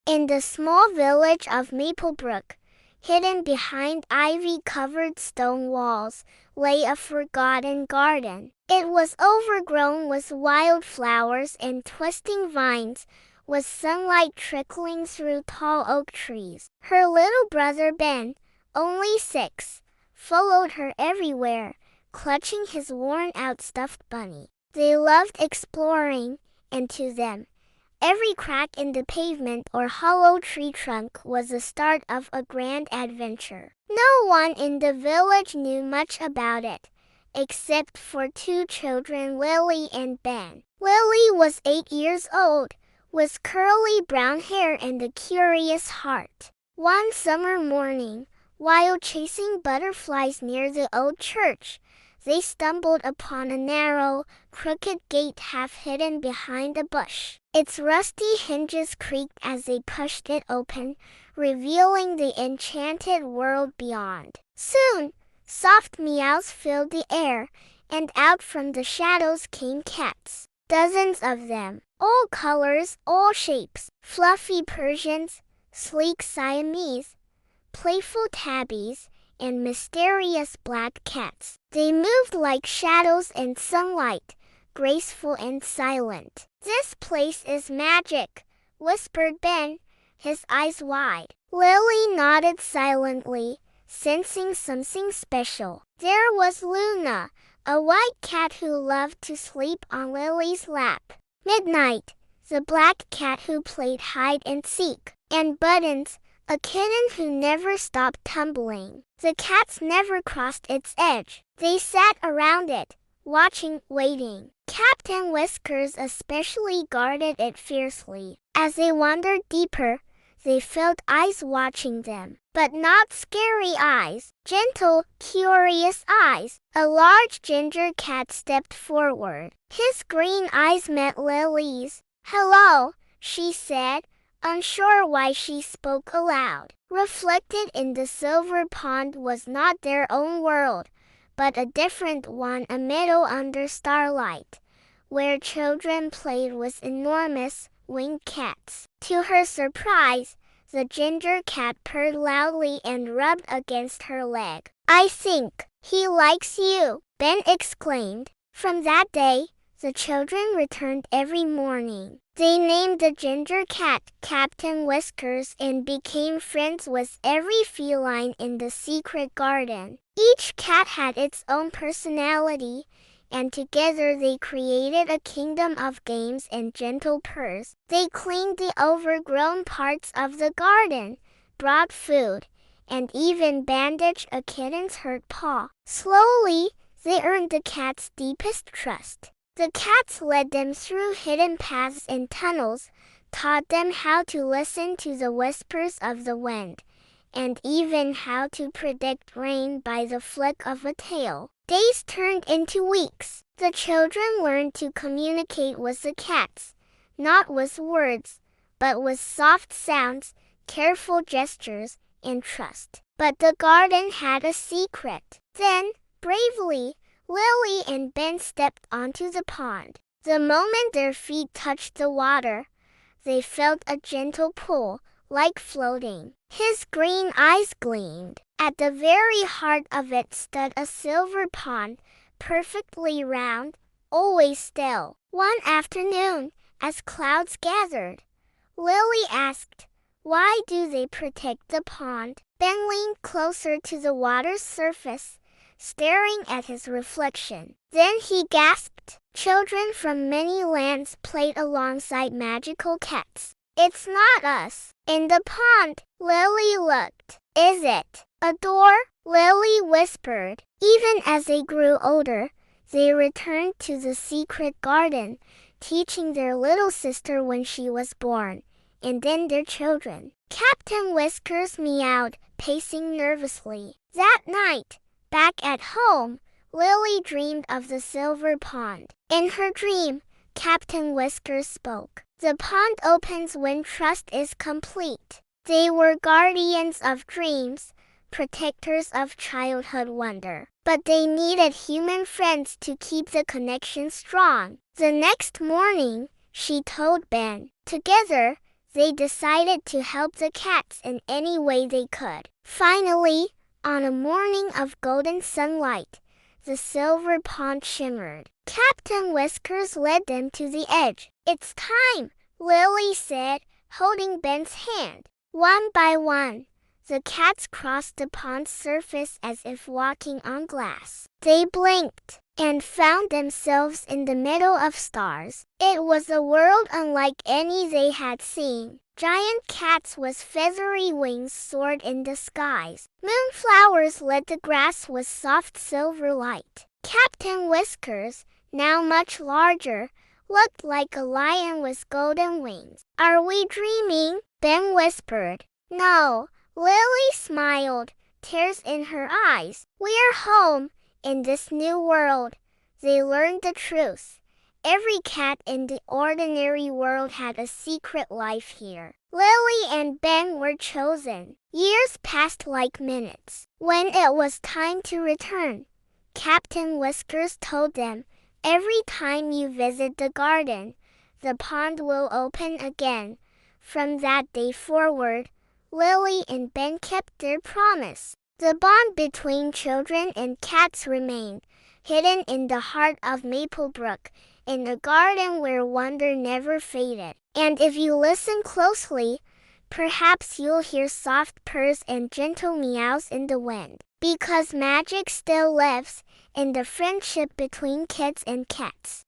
In the small village of Maplebrook, hidden behind ivy-covered stone walls, lay a forgotten garden. It was overgrown with wildflowers and twisting vines, with sunlight trickling through tall oak trees. Her little brother Ben, only 6, followed her everywhere, clutching his worn-out stuffed bunny. They loved exploring, and to them, every crack in the pavement or hollow tree trunk was the start of a grand adventure. No one in the village knew much about it, except for 2 children, Lily and Ben. Lily was 8 years old, with curly brown hair and a curious heart. One summer morning, while chasing butterflies near the old church, they stumbled upon a narrow, crooked gate half hidden behind a bush. Its rusty hinges creaked as they pushed it open, revealing the enchanted world beyond. Soon, soft meows filled the air, and out from the shadows came cats. Dozens of them, all colors, all shapes, fluffy Persians, sleek Siamese, playful tabbies, and mysterious black cats. They moved like shadows in sunlight, graceful and silent. "This place is magic," whispered Ben, his eyes wide. Lily nodded silently, sensing something special. There was Luna, a white cat who loved to sleep on Lily's lap. Midnight, the black cat who played hide and seek. And Buttons, a kitten who never stopped tumbling. The cats never crossed its edge. They sat around it, watching, waiting. Captain Whiskers especially guarded it fiercely. As they wandered deeper, they felt eyes watching them. But not scary eyes, gentle, curious eyes. A large ginger cat stepped forward. His green eyes met Lily's. "Hello," she said, unsure why she spoke aloud. Reflected in the silver pond was not their own world, but a different one, a meadow under starlight, where children played with enormous, winged cats. To her surprise, the ginger cat purred loudly and rubbed against her leg. "I think he likes you," Ben exclaimed. From that day, the children returned every morning. They named the ginger cat Captain Whiskers and became friends with every feline in the secret garden. Each cat had its own personality, and together they created a kingdom of games and gentle purrs. They cleaned the overgrown parts of the garden, brought food, and even bandaged a kitten's hurt paw. Slowly, they earned the cat's deepest trust. The cats led them through hidden paths and tunnels, taught them how to listen to the whispers of the wind, and even how to predict rain by the flick of a tail. Days turned into weeks. The children learned to communicate with the cats, not with words, but with soft sounds, careful gestures, and trust. But the garden had a secret. Then, bravely, Lily and Ben stepped onto the pond. The moment their feet touched the water, they felt a gentle pull, like floating. His green eyes gleamed. At the very heart of it stood a silver pond, perfectly round, always still. One afternoon, as clouds gathered, Lily asked, "Why do they protect the pond?" Ben leaned closer to the water's surface, staring at his reflection. Then he gasped. Children from many lands played alongside magical cats. "It's not us." In the pond, Lily looked. "Is it a door?" Lily whispered. Even as they grew older, they returned to the secret garden, teaching their little sister when she was born, and then their children. Captain Whiskers meowed, pacing nervously. That night, back at home, Lily dreamed of the silver pond. In her dream, Captain Whiskers spoke. "The pond opens when trust is complete." They were guardians of dreams, protectors of childhood wonder. But they needed human friends to keep the connection strong. The next morning, she told Ben. Together, They decided to help the cats in any way they could. Finally, on a morning of golden sunlight, the silver pond shimmered. Captain Whiskers led them to the edge. "It's time," Lily said, holding Ben's hand. One by one, the cats crossed the pond's surface as if walking on glass. They blinked and found themselves in the middle of stars. It was a world unlike any they had seen. Giant cats with feathery wings soared in the skies. Moonflowers lit the grass with soft silver light. Captain Whiskers, now much larger, looked like a lion with golden wings. "Are we dreaming?" Ben whispered. "No," Lily smiled, tears in her eyes. "We're home, in this new world." They learned the truth. Every cat in the ordinary world had a secret life here. Lily and Ben were chosen. Years passed like minutes. When it was time to return, Captain Whiskers told them, "Every time you visit the garden, the pond will open again." From that day forward, Lily and Ben kept their promise. The bond between children and cats remained, hidden in the heart of Maple Brook, in a garden where wonder never faded. And if you listen closely, perhaps you'll hear soft purrs and gentle meows in the wind. Because magic still lives in the friendship between kids and cats.